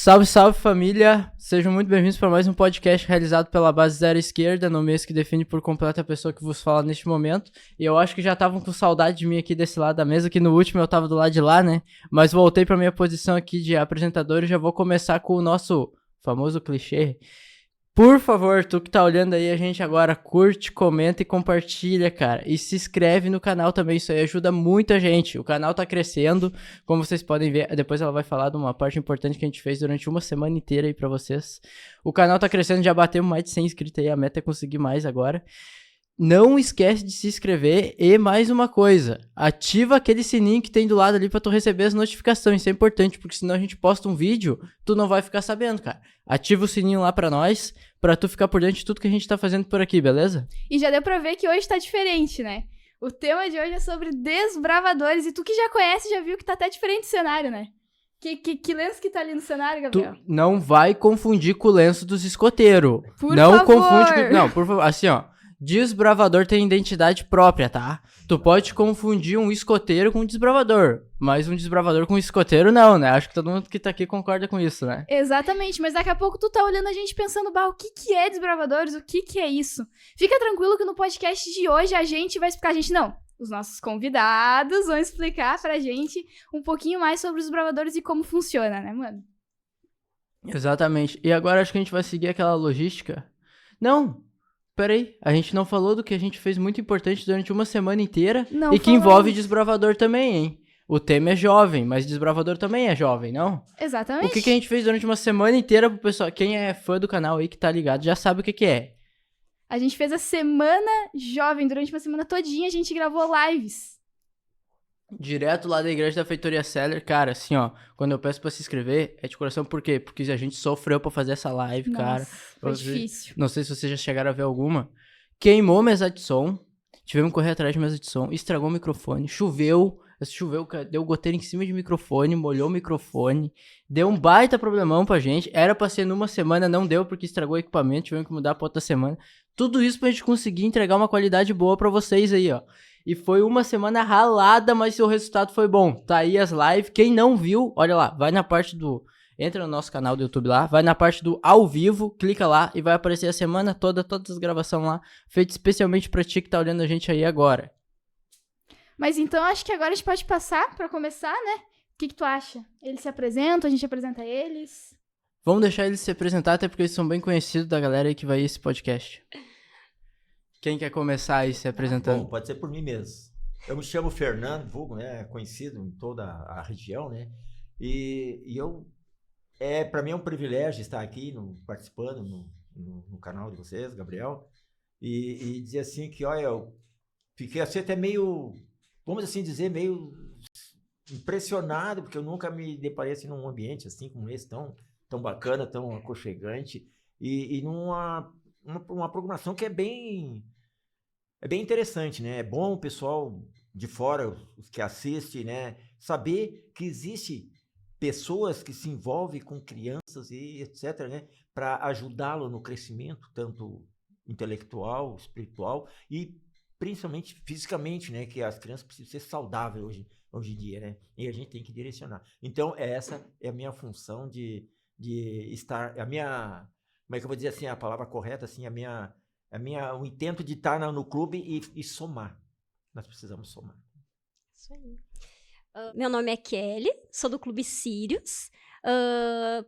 Salve, salve família! Sejam muito bem-vindos para mais um podcast realizado pela Base Zero Esquerda, no mês que define por completo a pessoa que vos fala neste momento. E eu acho que já estavam com saudade de mim aqui desse lado da mesa, que no último eu tava do lado de lá, né? Mas voltei para minha posição aqui de apresentador e já vou começar com o nosso famoso clichê. Por favor, tu que tá olhando aí a gente agora, curte, comenta e compartilha, cara. E se inscreve no canal também, isso aí ajuda muita gente. O canal tá crescendo, como vocês podem ver. Depois ela vai falar de uma parte importante que a gente fez durante uma semana inteira aí pra vocês. O canal tá crescendo, já batemos mais de 100 inscritos aí, a meta é conseguir mais agora. Não esquece de se inscrever e mais uma coisa, ativa aquele sininho que tem do lado ali pra tu receber as notificações, isso é importante, porque senão a gente posta um vídeo, tu não vai ficar sabendo, cara. Ativa o sininho lá pra nós, pra tu ficar por dentro de tudo que a gente tá fazendo por aqui, beleza? E já deu pra ver que hoje tá diferente, né? O tema de hoje é sobre desbravadores, e tu que já conhece, já viu que tá até diferente o cenário, né? Que lenço que tá ali no cenário, Gabriel? Tu não vai confundir com o lenço dos escoteiros. Por não favor. Confunde com... Não, por favor, assim ó. Desbravador tem identidade própria, tá? Tu pode confundir um escoteiro com um desbravador, mas um desbravador com um escoteiro não, né? Acho que todo mundo que tá aqui concorda com isso, né? Exatamente, mas daqui a pouco tu tá olhando a gente pensando, bah, o que é desbravadores? O que é isso? Fica tranquilo que no podcast de hoje a gente vai explicar, os nossos convidados vão explicar pra gente um pouquinho mais sobre os desbravadores e como funciona, né, mano? Exatamente. E agora acho que a gente vai seguir aquela logística. Não! Peraí, a gente não falou do que a gente fez muito importante durante uma semana inteira Não e que falamos. envolve desbravador também, hein? O tema é jovem, mas desbravador também é jovem, não? Exatamente. O que a gente fez durante uma semana inteira pro pessoal, quem é fã do canal aí que tá ligado, já sabe o que é. A gente fez a semana jovem, durante uma semana todinha a gente gravou lives. Direto lá da igreja da Feitoria Seller, cara, assim ó, quando eu peço pra se inscrever, é de coração, por quê? Porque a gente sofreu pra fazer essa live, Nossa, cara. foi difícil. Não sei se vocês já chegaram a ver alguma. Queimou mesa de som, tivemos que correr atrás de mesa de som, estragou o microfone, choveu, deu goteira em cima de microfone, molhou o microfone, deu um baita problemão pra gente, era pra ser numa semana, não deu porque estragou o equipamento, tivemos que mudar pra outra semana. Tudo isso pra gente conseguir entregar uma qualidade boa pra vocês aí, ó. E foi uma semana ralada, mas o resultado foi bom. Tá aí as lives. Quem não viu, olha lá, vai na parte do... Entra no nosso canal do YouTube lá, vai na parte do ao vivo, clica lá e vai aparecer a semana toda, todas as gravações lá, feitas especialmente pra ti que tá olhando a gente aí agora. Mas então acho que agora a gente pode passar pra começar, né? O que tu acha? Eles se apresentam, a gente apresenta eles? Vamos deixar eles se apresentar, até porque eles são bem conhecidos da galera aí que vai esse podcast. Quem quer começar aí se apresentando? Bom, pode ser por mim mesmo. Eu me chamo Fernando, vulgo, né? Conhecido em toda a região, né? E para mim é um privilégio estar aqui participando no canal de vocês, Gabriel, e dizer assim que, olha, eu fiquei assim até meio, vamos assim dizer, meio impressionado, porque eu nunca me deparei assim num ambiente assim como esse, tão bacana, tão aconchegante, e uma programação que é bem interessante, né? É bom o pessoal de fora, os que assistem, né, saber que existe pessoas que se envolvem com crianças e etc, né, para ajudá-lo no crescimento, tanto intelectual, espiritual e principalmente fisicamente, né, que as crianças precisam ser saudáveis hoje em dia, né, e a gente tem que direcionar. Então, essa é a minha função de estar, a minha, como é que eu vou dizer assim, a palavra correta, assim, o intento de estar no clube e somar. Nós precisamos somar. Isso aí. Meu nome é Kelly, sou do Clube Sírios,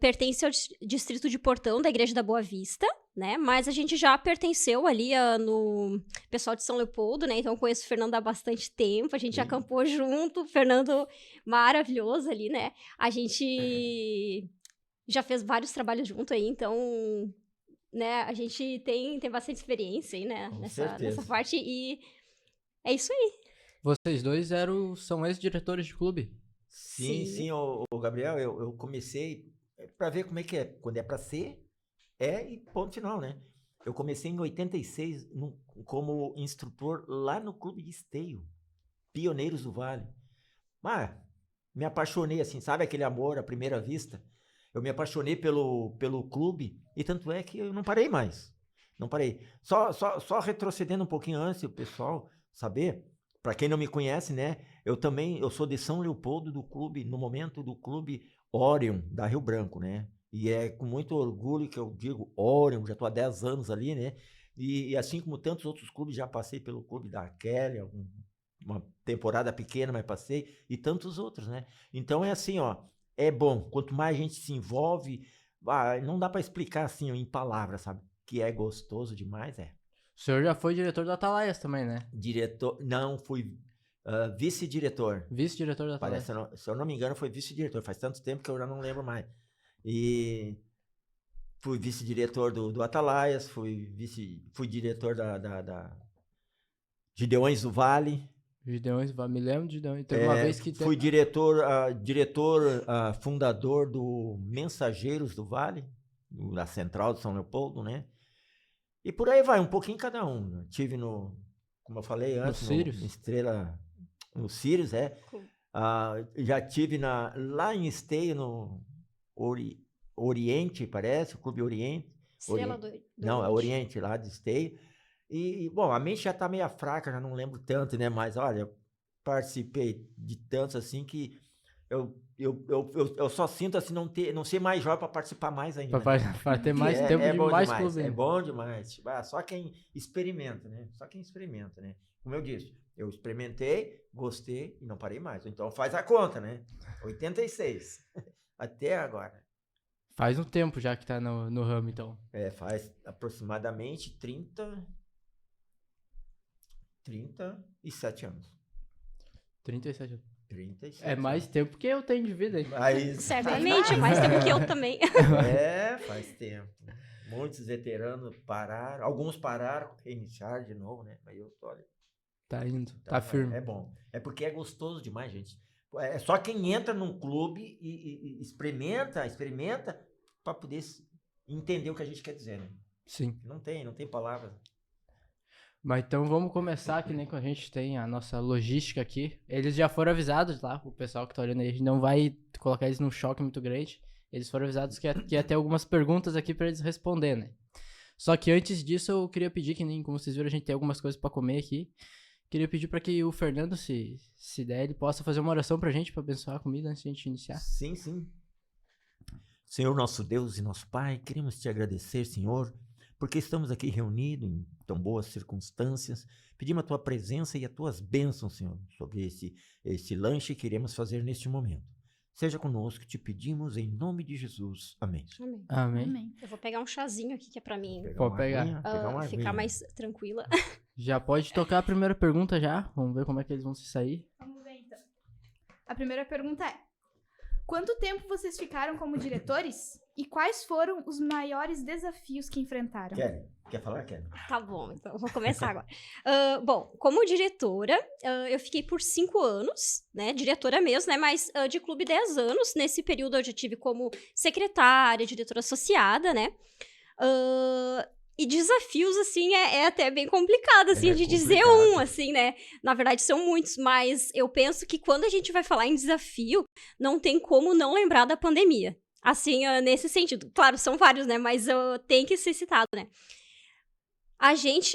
pertence ao distrito de Portão da Igreja da Boa Vista, né? Mas a gente já pertenceu ali no pessoal de São Leopoldo, né? Então conheço o Fernando há bastante tempo, a gente já acampou junto, Fernando maravilhoso ali, né? A gente já fez vários trabalhos junto aí, então, né? A gente tem bastante experiência aí, né? Nessa parte e é isso aí. Vocês dois são ex-diretores de clube? Sim, o Gabriel, eu comecei para ver como é que é. Quando é para ser, e ponto final, né? Eu comecei em 86 como instrutor lá no Clube de Esteio, Pioneiros do Vale. Me apaixonei, assim, sabe aquele amor à primeira vista? Eu me apaixonei pelo clube e tanto é que eu não parei mais. Não parei. Só retrocedendo um pouquinho antes, o pessoal saber... Para quem não me conhece, né? Eu sou de São Leopoldo no momento do clube Orion, da Rio Branco, né? E é com muito orgulho que eu digo Orion, já estou há 10 anos ali, né? E assim como tantos outros clubes, já passei pelo clube da Kelly, uma temporada pequena, mas passei, e tantos outros, né? Então é assim, ó, é bom. Quanto mais a gente se envolve, não dá para explicar assim, ó, em palavras, sabe? Que é gostoso demais, é. O senhor já foi diretor do Atalaias também, né? Diretor, não, fui vice-diretor. Vice-diretor do Atalaias. Parece, se eu não me engano, foi vice-diretor. Faz tanto tempo que eu já não lembro mais. E fui vice-diretor do Atalaias, fui diretor da Gideões do Vale. Gideões, me lembro de Gideões. Teve uma vez que... Fui fundador do Mensageiros do Vale, da Central de São Leopoldo, né? E por aí vai, um pouquinho cada um. Tive como eu falei antes, no Sirius, Cool. já tive lá em Esteio, no Oriente, parece, o Clube Oriente. Estrela do Não, é Oriente, lá de Esteio. E, bom, a mente já tá meio fraca, já não lembro tanto, né? Mas, olha, eu participei de tantos, assim, que eu só sinto, assim, não ser mais jovem para participar mais ainda. Para ter mais tempo de mais clube. É bom demais. Só quem experimenta, né? Como eu disse, eu experimentei, gostei e não parei mais. Então faz a conta, né? 86. Até agora. Faz um tempo já que tá no ramo, então. Faz aproximadamente 37 anos. 37 anos. 37 é mais anos. tempo que eu tenho de vida, hein? Certamente, é mais tempo que eu também. Faz tempo. Muitos veteranos pararam, alguns pararam, reiniciaram de novo, né? Mas eu tô, olha. Tá indo, tá firme. É bom. É porque é gostoso demais, gente. É só quem entra num clube e experimenta para poder entender o que a gente quer dizer, né? Sim. Não tem palavras. Mas então vamos começar, que nem que a gente tem a nossa logística aqui. Eles já foram avisados lá, o pessoal que tá olhando aí, a gente não vai colocar eles num choque muito grande. Eles foram avisados que ia ter algumas perguntas aqui pra eles responder, né? Só que antes disso eu queria pedir, que nem como vocês viram, a gente tem algumas coisas pra comer aqui. Queria pedir pra que o Fernando, se der, ele possa fazer uma oração pra gente, pra abençoar a comida antes de a gente iniciar. Sim. Senhor nosso Deus e nosso Pai, queremos te agradecer, Senhor, porque estamos aqui reunidos em tão boas circunstâncias. Pedimos a tua presença e as tuas bênçãos, Senhor, sobre esse lanche que iremos fazer neste momento. Seja conosco, te pedimos em nome de Jesus. Amém. Amém. Eu vou pegar um chazinho aqui que é pra mim Pode pegar. ficar mais tranquila. Já pode tocar a primeira pergunta já. Vamos ver como é que eles vão se sair. Vamos ver, então. A primeira pergunta é: quanto tempo vocês ficaram como diretores e quais foram os maiores desafios que enfrentaram? Quer falar, Kelly? Tá bom, então eu vou começar agora. Bom, como diretora, eu fiquei por 5 anos, né? Diretora mesmo, né? Mas de clube 10 anos. Nesse período eu já tive como secretária, diretora associada, né? E desafios, assim, é até bem complicado, assim, de dizer assim, né? Na verdade, são muitos, mas eu penso que quando a gente vai falar em desafio, não tem como não lembrar da pandemia. Assim, nesse sentido. Claro, são vários, né? Mas tem que ser citado, né? A gente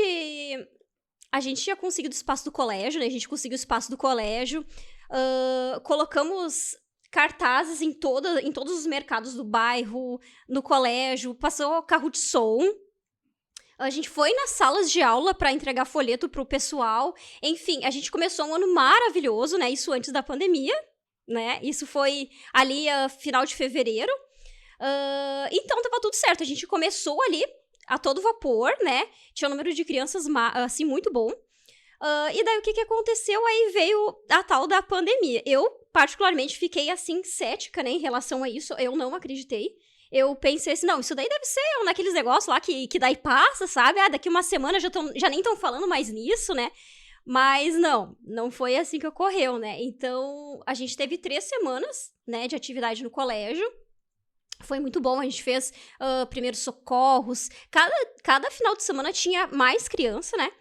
tinha conseguido o espaço do colégio, né? A gente conseguiu o espaço do colégio. Colocamos cartazes em todos os mercados do bairro, no colégio. Passou carro de som. A gente foi nas salas de aula para entregar folheto pro pessoal. Enfim, a gente começou um ano maravilhoso, né? Isso antes da pandemia, né? Isso foi ali final de fevereiro. Então, tava tudo certo. A gente começou ali a todo vapor, né? Tinha um número de crianças, assim, muito bom. E daí, o que aconteceu? Aí veio a tal da pandemia. Eu, particularmente, fiquei, assim, cética, né? Em relação a isso. Eu não acreditei. Eu pensei assim, não, isso daí deve ser um daqueles negócios lá que daí passa, sabe? Daqui uma semana já nem estão falando mais nisso, né? Mas não foi assim que ocorreu, né? Então, a gente teve 3 semanas, né, de atividade no colégio. Foi muito bom, a gente fez primeiros socorros. Cada final de semana tinha mais criança, né?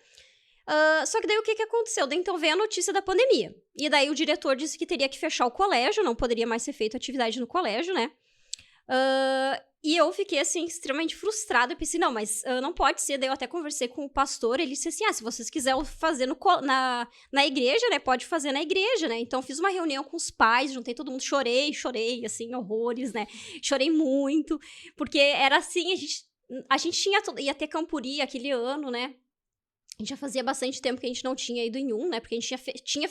Só que daí o que aconteceu? Daí então veio a notícia da pandemia. E daí o diretor disse que teria que fechar o colégio, não poderia mais ser feita atividade no colégio, né? E eu fiquei, assim, extremamente frustrada. Eu pensei, não, mas não pode ser. Daí eu até conversei com o pastor, ele disse assim, se vocês quiserem fazer na igreja, né, pode fazer na igreja, né. Então, fiz uma reunião com os pais, juntei todo mundo, chorei, assim, horrores, né. Chorei muito, porque era assim, a gente ia ter Campuri aquele ano, né. A gente já fazia bastante tempo que a gente não tinha ido em né, porque a gente tinha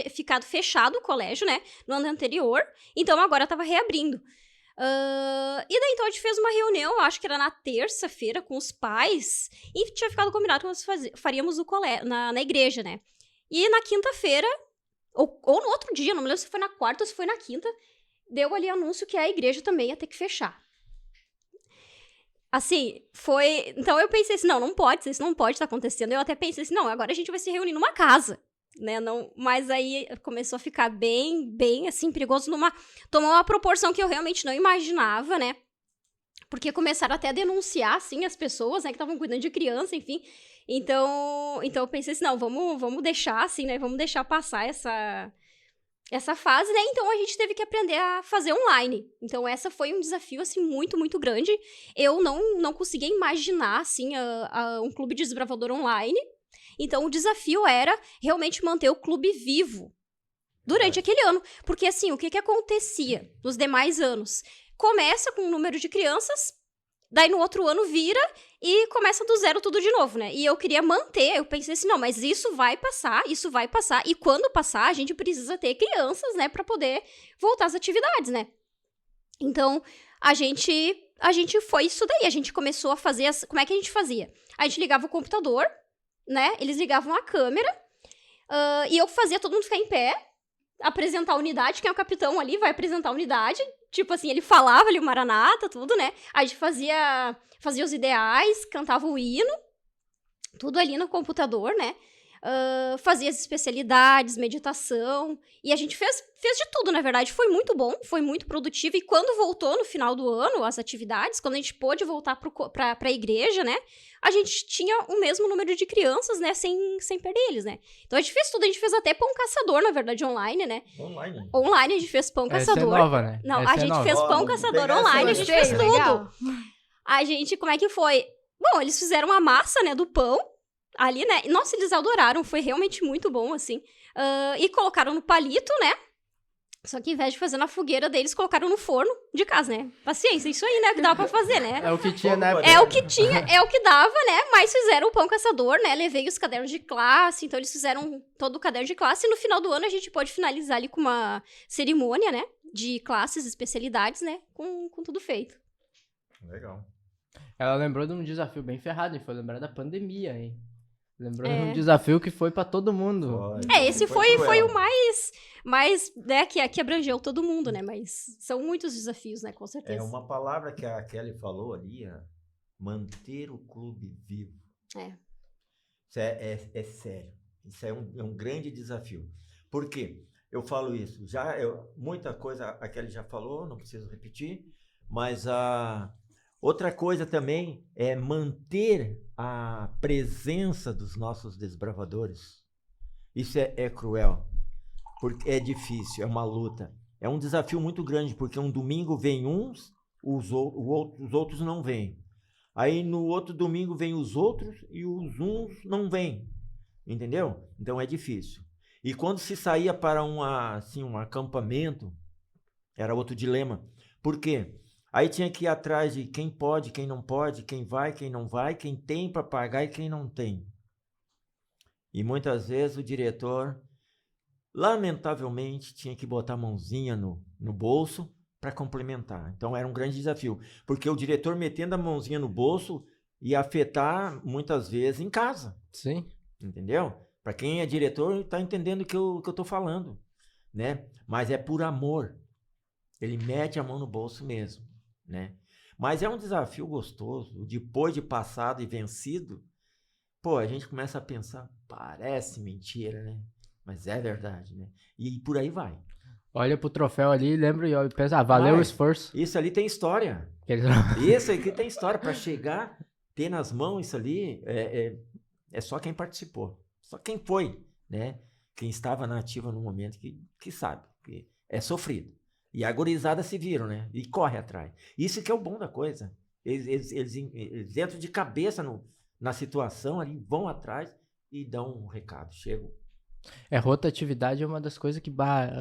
ficado fechado o colégio, né, no ano anterior, então agora tava reabrindo. E daí, então, a gente fez uma reunião, eu acho que era na terça-feira, com os pais, e tinha ficado combinado que nós faríamos na igreja, né? E na quinta-feira, ou no outro dia, não me lembro se foi na quarta ou se foi na quinta, deu ali anúncio que a igreja também ia ter que fechar. Assim, foi... Então, eu pensei assim, não pode, isso não pode estar acontecendo. Eu até pensei assim, não, agora a gente vai se reunir numa casa. Né, não, mas aí começou a ficar bem, assim, perigoso, tomou uma proporção que eu realmente não imaginava, né, porque começaram até a denunciar, assim, as pessoas, né, que estavam cuidando de criança, enfim, então eu pensei assim, não, vamos deixar, assim, né, vamos deixar passar essa fase, né, então a gente teve que aprender a fazer online, então essa foi um desafio, assim, muito, muito grande, eu não conseguia imaginar, assim, um clube de desbravador online. Então, o desafio era realmente manter o clube vivo durante aquele ano. Porque, assim, o que acontecia nos demais anos? Começa com um número de crianças, daí no outro ano vira e começa do zero tudo de novo, né? E eu queria manter, eu pensei assim, não, mas isso vai passar, e quando passar, a gente precisa ter crianças, né, pra poder voltar às atividades, né? Então, a gente foi isso daí, a gente começou a fazer, como é que a gente fazia? A gente ligava o computador, né, eles ligavam a câmera, e eu fazia todo mundo ficar em pé, apresentar a unidade, quem é o capitão ali vai apresentar a unidade, tipo assim, ele falava ali o Maranata, tudo, né, a gente fazia os ideais, cantava o hino, tudo ali no computador, né, fazia as especialidades, meditação, e a gente fez de tudo, na verdade, foi muito bom, foi muito produtivo, e quando voltou no final do ano, as atividades, quando a gente pôde voltar pra igreja, né, a gente tinha o mesmo número de crianças, né, sem perder eles, né. Então a gente fez tudo, a gente fez até pão caçador, na verdade, online, né. Online a gente fez pão caçador. Essa é nova, né? Não, a gente fez pão caçador online, a gente fez tudo. Legal. A gente, como é que foi? Bom, eles fizeram a massa, né, do pão, ali, né, nossa, eles adoraram, foi realmente muito bom, assim, e colocaram no palito, né, só que ao invés de fazer na fogueira deles, colocaram no forno de casa, né, paciência, isso aí, né, que dava pra fazer, né. É o que tinha na época. É o que tinha, é o que dava, né, mas fizeram o pão caçador, né, levei os cadernos de classe, então eles fizeram todo o caderno de classe, e no final do ano a gente pode finalizar ali com uma cerimônia, né, de classes, especialidades, né, com tudo feito. Legal. Ela lembrou de um desafio bem ferrado, e foi lembrar da pandemia, hein? Lembrou de um desafio que foi pra todo mundo. Esse foi o mais, né, que abrangeu todo mundo, né, mas são muitos desafios, né, com certeza. É uma palavra que a Kelly falou ali, manter o clube vivo. Isso é sério, isso é um grande desafio. Por quê? Eu falo isso, muita coisa a Kelly já falou, não preciso repetir, mas outra coisa também é manter a presença dos nossos desbravadores. Isso é cruel, porque é difícil, é uma luta. É um desafio muito grande, porque um domingo vem uns, os outros não vêm. Aí no outro domingo vem os outros e os uns não vêm. Entendeu? Então é difícil. E quando se saía para um acampamento, era outro dilema. Por quê? Aí tinha que ir atrás de quem pode, quem não pode, quem vai, quem não vai, quem tem para pagar e quem não tem. E muitas vezes o diretor, lamentavelmente, tinha que botar a mãozinha no bolso para complementar. Então era um grande desafio, porque o diretor metendo a mãozinha no bolso ia afetar muitas vezes em casa. Sim. Entendeu? Para quem é diretor está entendendo o que eu estou falando, né? Mas é por amor. Ele mete a mão no bolso mesmo, né? Mas é um desafio gostoso. Depois de passado e vencido, pô, a gente começa a pensar, parece mentira, né? Mas é verdade, né? E por aí vai. Olha pro troféu ali, lembra e pensa, valeu o esforço. Isso ali tem história. Isso aqui tem história. Para chegar, ter nas mãos isso ali, é só quem participou. Só quem foi, né? Quem estava na ativa no momento que sabe. Que é sofrido. E a gurizada se viram, né? E corre atrás. Isso que é o bom da coisa. Eles entram de cabeça na situação ali, vão atrás e dão um recado. Chegam. Rotatividade é uma das coisas que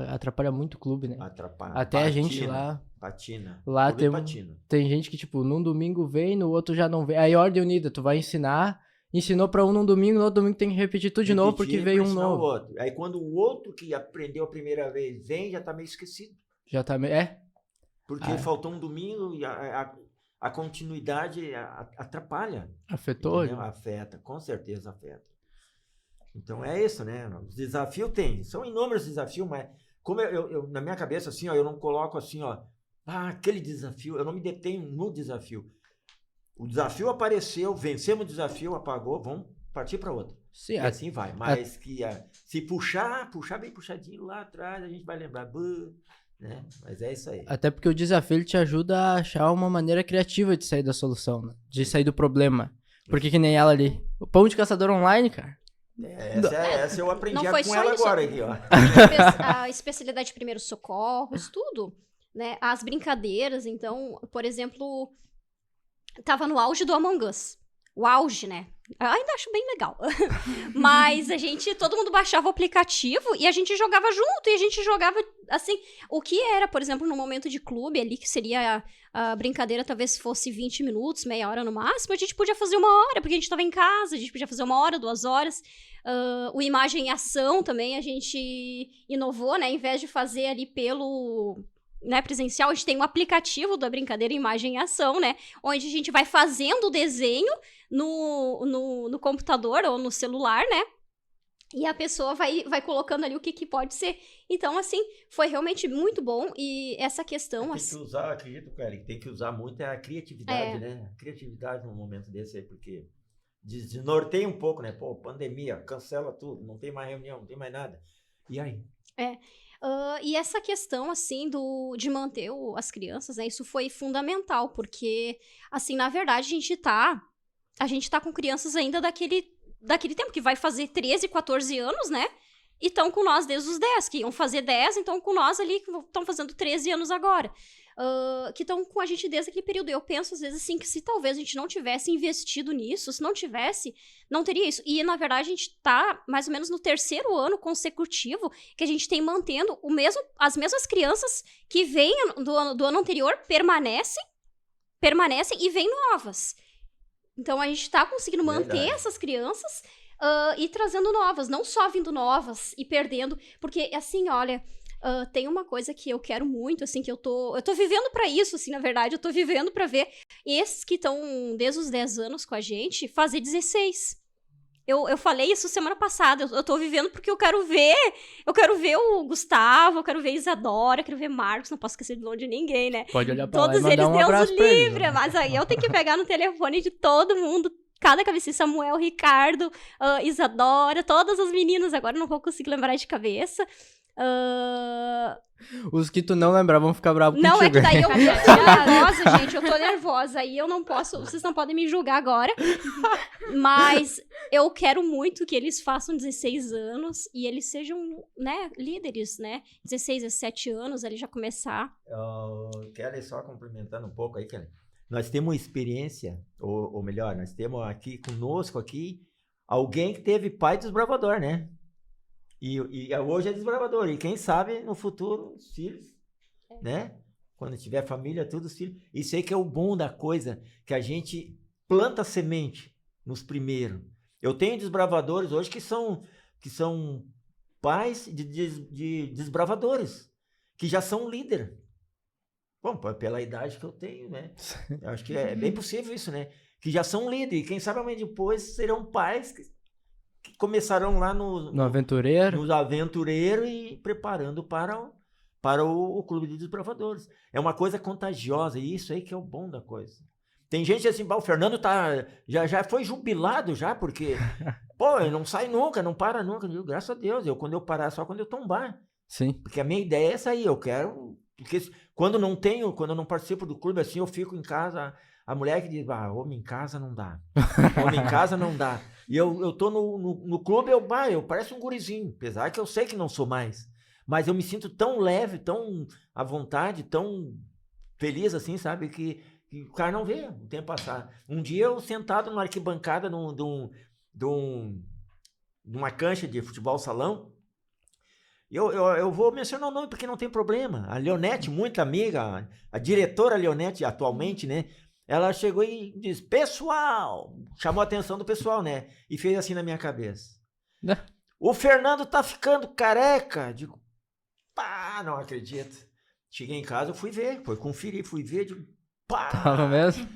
atrapalha muito o clube, né? Atrapalha. Até a gente lá... Patina. Lá patina. tem gente que, tipo, num domingo vem, no outro já não vem. Aí, ordem unida, tu vai ensinou pra um num domingo, no outro domingo tem que repetir tudo de novo porque veio um novo. Outro. Aí quando o outro que aprendeu a primeira vez vem, já tá meio esquecido. Já tá meio... Porque faltou um domingo e a continuidade atrapalha. Afetou? Afeta, com certeza afeta. Então é isso, né? Os desafios tem, são inúmeros desafios, mas como eu na minha cabeça assim, ó, eu não coloco assim, ó, aquele desafio, eu não me detenho no desafio. O desafio apareceu, vencemos o desafio, apagou, vamos partir para outro. Sim, e assim vai. Mas se puxar bem puxadinho lá atrás, a gente vai lembrar, né? Mas é isso aí. Até porque o desafio ele te ajuda a achar uma maneira criativa de sair da solução, né? De sair do problema. Porque que nem ela ali. O pão de caçador online, cara. Essa eu aprendi com ela agora aqui, ó. A especialidade de primeiros socorros, tudo, né? As brincadeiras, então, por exemplo, tava no auge do Among Us. O auge, né? Eu ainda acho bem legal. Mas todo mundo baixava o aplicativo e a gente jogava junto. E a gente jogava, assim, o que era, por exemplo, no momento de clube ali, que seria a brincadeira, talvez fosse 20 minutos, meia hora no máximo, a gente podia fazer 1 hora, porque a gente tava em casa, a gente podia fazer 1 hora, 2 horas. O imagem e ação também a gente inovou, né? Em vez de fazer ali pelo... né, presencial, a gente tem um aplicativo da brincadeira Imagem e Ação, né, onde a gente vai fazendo o desenho no computador ou no celular, né, e a pessoa vai colocando ali o que pode ser. Então, assim, foi realmente muito bom, e essa questão... Tem que usar, acredito, cara, que tem que usar muito a criatividade, né, a criatividade num momento desse aí, porque desnorteia um pouco, né, pandemia, cancela tudo, não tem mais reunião, não tem mais nada, e aí? E essa questão, assim, de manter as crianças, né, isso foi fundamental, porque, assim, na verdade, a gente tá com crianças ainda daquele tempo, que vai fazer 13, 14 anos, né, e estão com nós desde os 10, que iam fazer 10, então com nós ali, que estão fazendo 13 anos agora, que estão com a gente desde aquele período. Eu penso, às vezes, assim, que se talvez a gente não tivesse investido nisso, se não tivesse, não teria isso. E, na verdade, a gente tá mais ou menos no 3º ano consecutivo que a gente tem mantendo as mesmas crianças que vêm do ano anterior permanecem e vêm novas. Então, a gente tá conseguindo manter essas crianças e trazendo novas, não só vindo novas e perdendo, porque, assim, olha... tem uma coisa que eu quero muito, assim, que eu tô vivendo pra isso, assim, na verdade, eu tô vivendo pra ver esses que estão desde os 10 anos com a gente fazer 16. Eu falei isso semana passada, eu tô vivendo porque eu quero ver o Gustavo, eu quero ver a Isadora, eu quero ver Marcos, não posso esquecer de longe de ninguém, né? Pode olhar pra todos lá e eles, mandar um abraço Deus pra eles, livre, né? mas aí eu tenho que pegar no telefone de todo mundo, cada cabecinha, Samuel, Ricardo, Isadora, todas as meninas, agora eu não vou conseguir lembrar de cabeça. Os que tu não lembrar vão ficar bravos não, contigo. Não, é que daí eu tô nervosa, gente, eu tô nervosa, aí eu não posso, vocês não podem me julgar agora, mas eu quero muito que eles façam 16 anos e eles sejam, né, líderes, né, 16, 17 anos, ele já começar. Kelly, só complementando um pouco aí, Kelly, nós temos experiência, ou melhor, nós temos aqui conosco aqui, alguém que teve pai desbravador, né? E hoje é desbravador. E quem sabe no futuro, os filhos, né? Quando tiver família, todos os filhos. Isso aí que é o bom da coisa, que a gente planta semente nos primeiros. Eu tenho desbravadores hoje que são pais de desbravadores, que já são líder. Bom, pela idade que eu tenho, né? Eu acho que é bem possível isso, né? Que já são líderes. E quem sabe amanhã depois serão pais que começarão lá no aventureiro. Nos aventureiros e preparando para o clube de desbravadores. É uma coisa contagiosa, e isso aí que é o bom da coisa. Tem gente assim, o Fernando já foi jubilado já, porque ele não sai nunca, não para nunca. Eu digo, graças a Deus, quando eu parar, só quando eu tombar. Sim. Porque a minha ideia é essa aí, eu quero... Porque quando eu não participo do clube assim, eu fico em casa... A mulher que diz, homem em casa não dá. Homem em casa não dá. E eu tô no clube, eu pareço um gurizinho. Apesar que eu sei que não sou mais. Mas eu me sinto tão leve, tão à vontade, tão feliz assim, sabe? Que o cara não vê o tempo passar. Um dia eu sentado numa arquibancada de uma cancha de futebol salão, eu vou mencionar o nome porque não tem problema. A Leonete, muito amiga, a diretora Leonete atualmente, né? Ela chegou e disse, pessoal, chamou a atenção do pessoal, né? E fez assim na minha cabeça. O Fernando tá ficando careca. Digo, pá, não acredito. Cheguei em casa, eu fui ver, fui conferir, fui ver, digo, pá. Tava mesmo?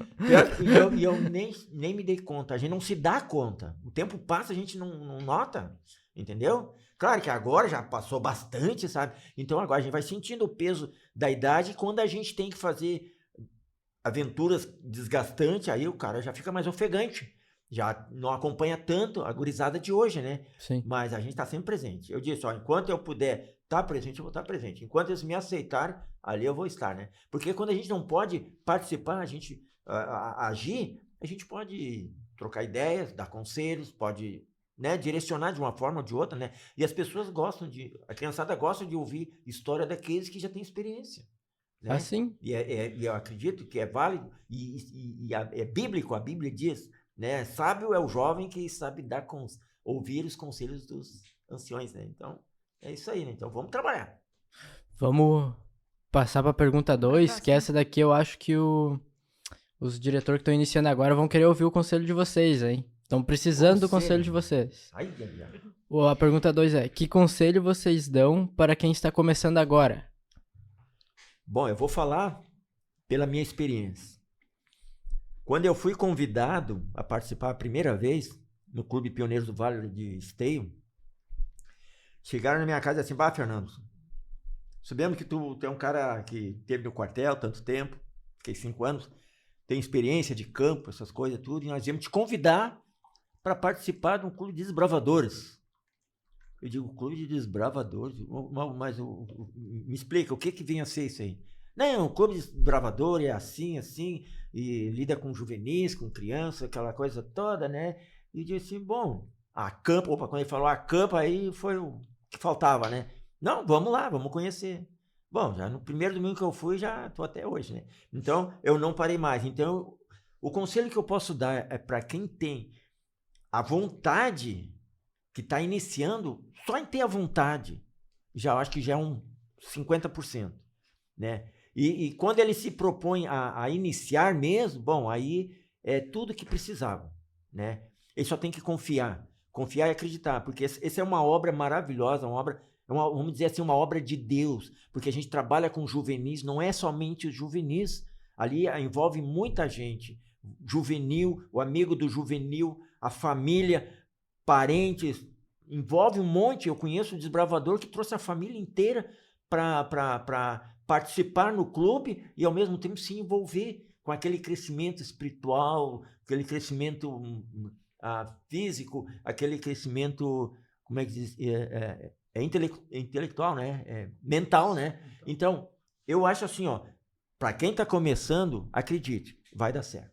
E eu nem me dei conta, a gente não se dá conta. O tempo passa, a gente não nota, entendeu? Claro que agora já passou bastante, sabe? Então agora a gente vai sentindo o peso da idade quando a gente tem que fazer aventuras desgastantes, aí o cara já fica mais ofegante. Já não acompanha tanto a gurizada de hoje, né? Sim. Mas a gente tá sempre presente. Eu disse, ó, enquanto eu puder estar presente, eu vou estar presente. Enquanto eles me aceitarem, ali eu vou estar, né? Porque quando a gente não pode participar, a gente agir, a gente pode trocar ideias, dar conselhos, pode, né, direcionar de uma forma ou de outra, né? E as pessoas a criançada gosta de ouvir história daqueles que já têm experiência. Né? Assim? E eu acredito que é válido e é bíblico, a Bíblia diz, né? Sábio é o jovem que sabe ouvir os conselhos dos anciões, né? Então, é isso aí, né? Então, vamos trabalhar. Vamos passar pra pergunta 2, que essa daqui eu acho que os diretores que estão iniciando agora vão querer ouvir o conselho de vocês, hein? Estão precisando do conselho de vocês. Ai, ai, ai. A pergunta 2 é, que conselho vocês dão para quem está começando agora? Bom, eu vou falar pela minha experiência. Quando eu fui convidado a participar a primeira vez no Clube Pioneiros do Vale de Esteio, chegaram na minha casa e assim, Fernando, sabemos que tu é um cara que teve no quartel tanto tempo, fiquei 5 anos, tem experiência de campo, essas coisas tudo, e nós íamos te convidar para participar de um clube de desbravadores. Eu digo, clube de desbravadores? Mas me explica, o que vem a ser isso aí? Não, o clube de desbravador é assim, e lida com juvenis, com criança, aquela coisa toda, né? E eu disse assim, bom, quando ele falou acampa, aí foi o que faltava, né? Não, vamos lá, vamos conhecer. Bom, já no primeiro domingo que eu fui, já tô até hoje, né? Então, eu não parei mais. Então, o conselho que eu posso dar é para quem tem a vontade, que está iniciando, só em ter a vontade, já acho que já é um 50%, né? E quando ele se propõe a iniciar mesmo, bom, aí é tudo que precisava, né? Ele só tem que confiar e acreditar, porque essa é uma obra maravilhosa, vamos dizer assim, uma obra de Deus, porque a gente trabalha com juvenis, não é somente os juvenis, ali envolve muita gente, juvenil, o amigo do juvenil, a família, parentes, envolve um monte. Eu conheço um desbravador que trouxe a família inteira para participar no clube e ao mesmo tempo se envolver com aquele crescimento espiritual, aquele crescimento físico, aquele crescimento, como é que diz, intelectual, né? Mental, né? Então, eu acho assim, ó, para quem está começando, acredite, vai dar certo.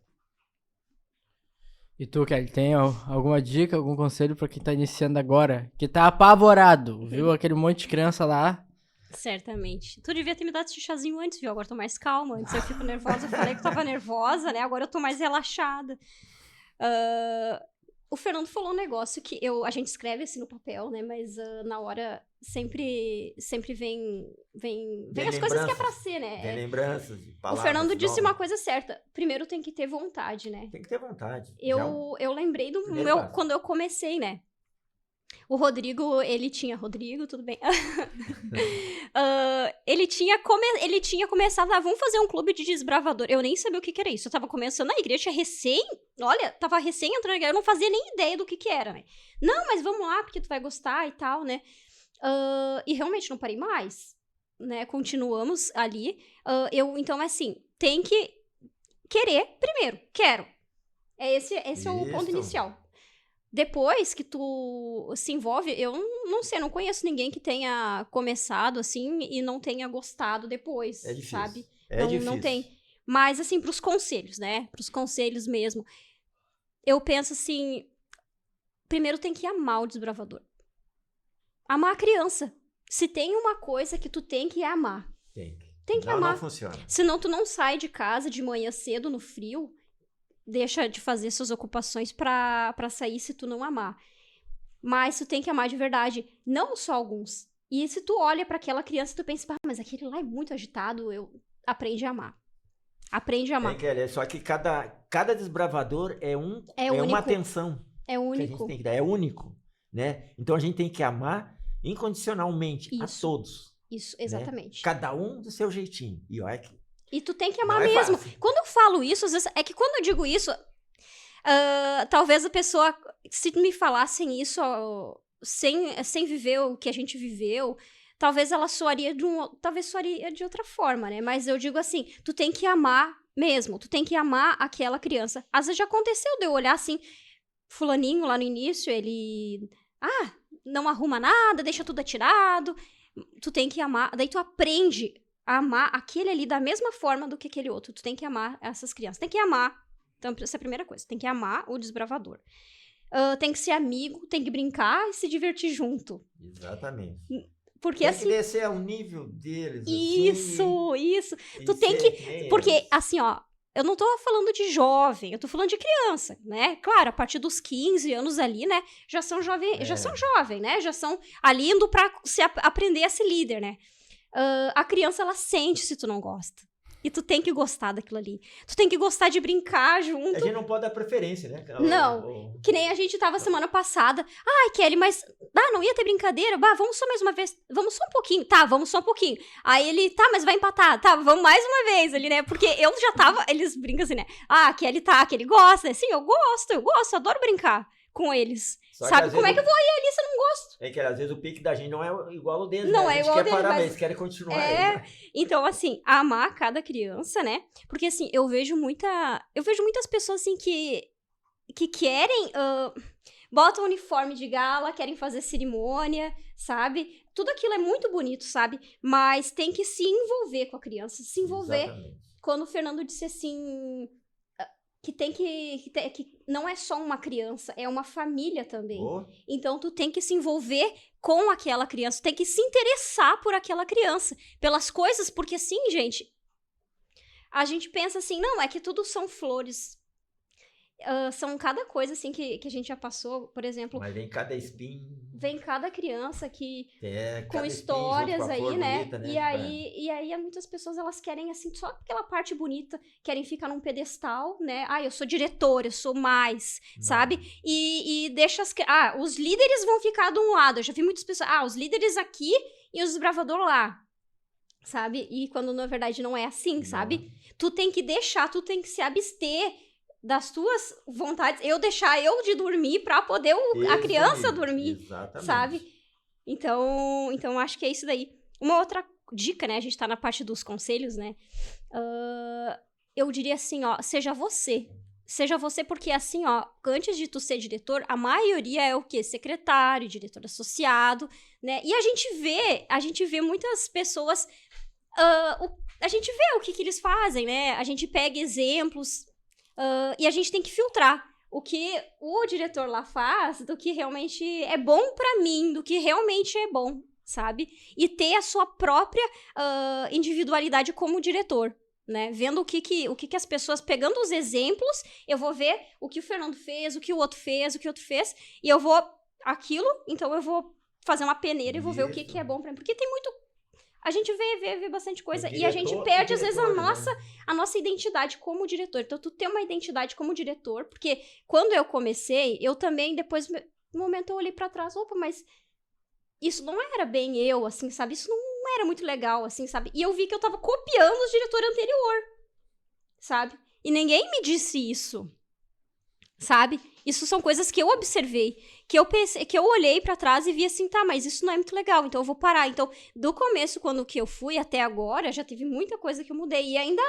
E tu, Kelly, tem alguma dica, algum conselho pra quem tá iniciando agora? Que tá apavorado, viu? Aquele monte de criança lá. Certamente. Tu devia ter me dado esse chazinho antes, viu? Agora eu tô mais calma. Antes eu fico nervosa. Eu falei que eu tava nervosa, né? Agora eu tô mais relaxada. O Fernando falou um negócio que a gente escreve assim no papel, né? Mas na hora sempre vem as coisas que é pra ser, né? Vem lembranças, palavras. O Fernando disse uma coisa certa. Primeiro tem que ter vontade, né? Tem que ter vontade. Eu lembrei do quando eu comecei, né? O Rodrigo, Rodrigo, tudo bem? Ele tinha começado, vamos fazer um clube de desbravador. Eu nem sabia o que era isso. Eu tava começando na igreja, tava recém entrando na igreja, eu não fazia nem ideia do que era, né? Não, mas vamos lá, porque tu vai gostar e tal, né? E realmente não parei mais, né? Continuamos ali. Então, assim, tem que querer primeiro. Quero. Esse é o ponto inicial. Depois que tu se envolve, eu não sei, não conheço ninguém que tenha começado assim e não tenha gostado depois, é difícil. Sabe? Difícil. Não tem. Mas assim, pros conselhos, né? Pros conselhos mesmo. Eu penso assim, primeiro tem que amar o desbravador. Amar a criança. Se tem uma coisa que tu tem que amar. Tem que não, amar. Não funciona. Senão tu não sai de casa de manhã cedo no frio, deixa de fazer suas ocupações pra sair se tu não amar. Mas tu tem que amar de verdade, não só alguns. E se tu olha pra aquela criança, tu pensa, mas aquele lá é muito agitado, aprende a amar. Aprende a amar. Só que cada desbravador é único. uma atenção. É Que a único. gente tem que dar, é único, né? Então a gente tem que amar incondicionalmente a todos. Isso, exatamente. Né? Cada um do seu jeitinho. E olha que E tu tem que amar não é mesmo. fácil. Quando eu falo isso, às vezes, é que quando eu digo isso, talvez a pessoa, se me falassem isso sem viver o que a gente viveu, talvez ela soaria de outra forma, né? Mas eu digo assim, tu tem que amar mesmo, tu tem que amar aquela criança. Às vezes já aconteceu de eu olhar assim, fulaninho lá no início, ele... não arruma nada, deixa tudo atirado. Tu tem que amar, daí tu aprende a amar aquele ali da mesma forma do que aquele outro. Tu tem que amar essas crianças. Tem que amar. Então, essa é a primeira coisa. Tem que amar o desbravador. Tem que ser amigo, tem que brincar e se divertir junto. Exatamente. Porque tem assim... que descer ao nível deles. Isso. Tu tem que... Porque, assim, ó, eu não tô falando de jovem, eu tô falando de criança, né? Claro, a partir dos 15 anos ali, né? Já são jovens, né? Já são ali indo pra aprender a ser líder, né? A criança, ela sente se tu não gosta. E tu tem que gostar daquilo ali. Tu tem que gostar de brincar junto. A gente não pode dar preferência, né? Não. Que nem a gente tava semana passada. Kelly, mas... não ia ter brincadeira? Vamos só mais uma vez. Vamos só um pouquinho. Tá, vamos só um pouquinho. Aí ele... mas vai empatar. Tá, vamos mais uma vez ali, né? Porque eu já tava... Eles brincam assim, né? Kelly gosta. Sim, eu gosto. Adoro brincar com eles. Só sabe? Como é que eu vou ir ali se eu não gosto? É que às vezes o pique da gente não é igual ao deles, não né? é igual ao deles, parar, mas... eles querem continuar aí, né? Então, assim, amar cada criança, né? Porque, assim, eu vejo muitas pessoas, assim, que querem... botam uniforme de gala, querem fazer cerimônia, sabe? Tudo aquilo é muito bonito, sabe? Mas tem que se envolver com a criança, se envolver. Exatamente. Quando o Fernando disse assim... que não é só uma criança, é uma família também. Então, tu tem que se envolver com aquela criança, tem que se interessar por aquela criança, pelas coisas, porque assim, gente, a gente pensa assim, não, é que tudo são flores. São cada coisa, assim, que a gente já passou, por exemplo... Mas vem cada espinho... Vem cada criança com histórias aí, né? Bonita, né? E aí muitas pessoas, elas querem, assim, só aquela parte bonita, querem ficar num pedestal, né? Eu sou diretora, eu sou mais, sabe? E deixa os líderes vão ficar de um lado. Eu já vi muitas pessoas, os líderes aqui e os desbravadores lá, sabe? E quando, na verdade, não é assim, sabe? Tu tem que deixar, tu tem que se abster das tuas vontades, deixar eu de dormir pra poder a criança dormir, exatamente. Sabe? Então acho que é isso daí. Uma outra dica, né? A gente tá na parte dos conselhos, né? Eu diria assim, seja você. Seja você porque, assim, antes de tu ser diretor, a maioria é o quê? Secretário, diretor associado, né? E a gente vê muitas pessoas... a gente vê o que eles fazem, né? A gente pega exemplos... e a gente tem que filtrar o que o diretor lá faz do que realmente é bom pra mim, do que realmente é bom, sabe? E ter a sua própria individualidade como diretor, né? Vendo o que as pessoas... Pegando os exemplos, eu vou ver o que o Fernando fez, o que o outro fez, e eu vou... Então eu vou fazer uma peneira e vou ver o que é bom pra mim. Porque tem muito... A gente vê bastante coisa e a gente perde, às vezes, a nossa identidade como diretor. Então, tu tem uma identidade como diretor, porque quando eu comecei, eu também, depois, no momento, eu olhei pra trás, mas isso não era bem eu, assim, sabe? Isso não era muito legal, assim, sabe? E eu vi que eu tava copiando o diretor anterior, sabe? E ninguém me disse isso, sabe? Isso são coisas que eu observei, que eu olhei pra trás e vi assim, mas isso não é muito legal, então eu vou parar. Então, do começo, quando que eu fui até agora, já teve muita coisa que eu mudei. E ainda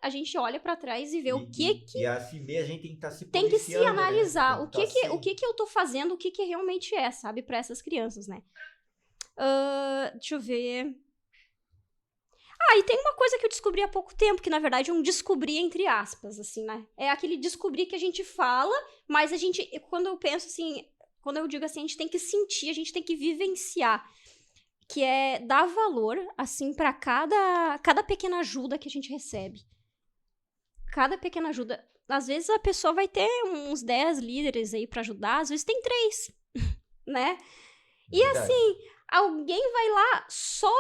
a gente olha pra trás e vê o que... E assim mesmo a gente tem que estar se policiando, tem que se analisar, né? o que eu tô fazendo, o que realmente é, sabe, pra essas crianças, né? Deixa eu ver... e tem uma coisa que eu descobri há pouco tempo, que na verdade é um descobrir entre aspas, assim, né? É aquele descobrir que a gente fala, mas a gente, quando eu penso assim, quando eu digo assim, a gente tem que sentir, a gente tem que vivenciar. que é dar valor, assim, para cada pequena ajuda que a gente recebe. Cada pequena ajuda. Às vezes a pessoa vai ter uns 10 líderes aí para ajudar, às vezes tem 3, né? E Verdade. assim, alguém vai lá só,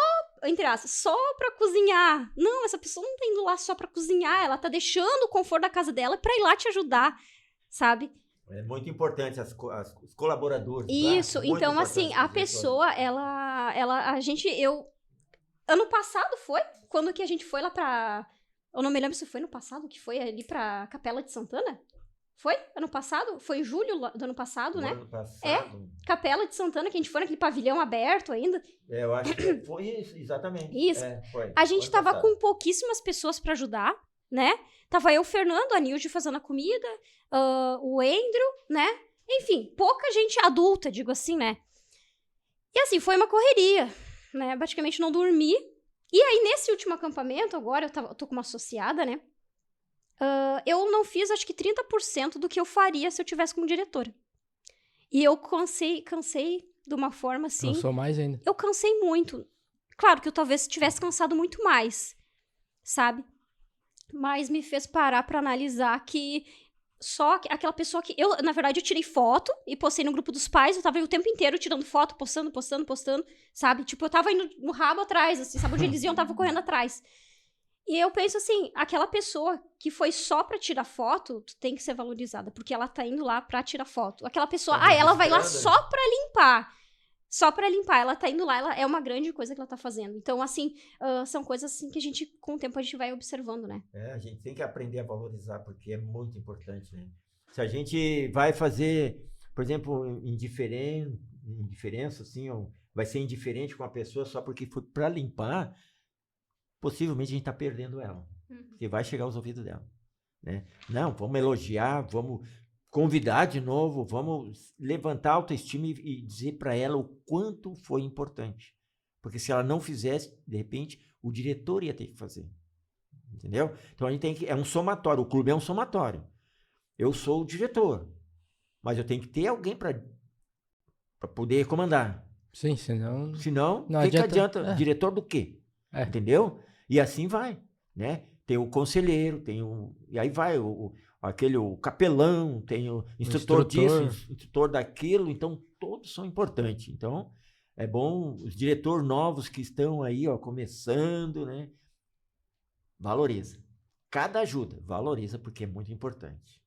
entre aspas, só pra cozinhar. Não, essa pessoa não tá indo lá só pra cozinhar, ela tá deixando o conforto da casa dela pra ir lá te ajudar, sabe? É muito importante os colaboradores. Isso, muito então importante assim, os a diretores. pessoa, ano passado foi, quando que a gente foi lá pra, eu não me lembro se foi no passado, que foi ali pra Capela de Santana? Foi? Ano passado? Foi em julho do ano passado, No né? ano passado, Capela de Santana, que a gente foi naquele pavilhão aberto ainda. eu acho que foi isso, exatamente. Isso. Foi. A gente Ano tava passado. com pouquíssimas pessoas pra ajudar, né? Tava eu, o Fernando, a Nilde fazendo a comida, o Andrew, né? Enfim, pouca gente adulta, digo assim, né? E assim, foi uma correria, né? Praticamente não dormi. E aí, nesse último acampamento, agora, eu tô com uma associada, né? Eu não fiz, acho que 30% do que eu faria se eu tivesse como diretora. E eu cansei de uma forma assim... Cansou mais ainda. Eu cansei muito. Claro que eu talvez tivesse cansado muito mais, sabe? Mas me fez parar pra analisar que só aquela pessoa que... na verdade, eu tirei foto e postei no grupo dos pais. Eu tava aí o tempo inteiro tirando foto, postando, sabe? Tipo, eu tava indo no rabo atrás, assim, sabe? Onde eles iam, eu tava correndo atrás. E eu penso assim, aquela pessoa que foi só pra tirar foto, tu tem que ser valorizada, porque ela tá indo lá pra tirar foto. Aquela pessoa, Tá ela vai lá registrando, só pra limpar. Só pra limpar, ela tá indo lá, é uma grande coisa que ela tá fazendo. Então, assim, são coisas assim que a gente, com o tempo, a gente vai observando, né? A gente tem que aprender a valorizar, porque é muito importante, né? Se a gente vai fazer, por exemplo, indiferença, assim, ou vai ser indiferente com a pessoa só porque foi para limpar, possivelmente a gente está perdendo ela. Porque vai chegar aos ouvidos dela, né? Não, vamos elogiar, vamos convidar de novo, vamos levantar a autoestima e dizer para ela o quanto foi importante. Porque se ela não fizesse, de repente, o diretor ia ter que fazer. Entendeu? Então a gente tem que. É um somatório. O clube é um somatório. Eu sou o diretor. Mas eu tenho que ter alguém para poder comandar. Sim, senão... Senão, Não o que adianta. adianta? Diretor do quê? É. Entendeu? E assim vai, né? Tem o conselheiro, e aí vai o capelão, tem o instrutor disso, instrutor daquilo, então todos são importantes. Então, é bom os diretores novos que estão aí, ó, começando, né? Valoriza. Cada ajuda, valoriza, porque é muito importante.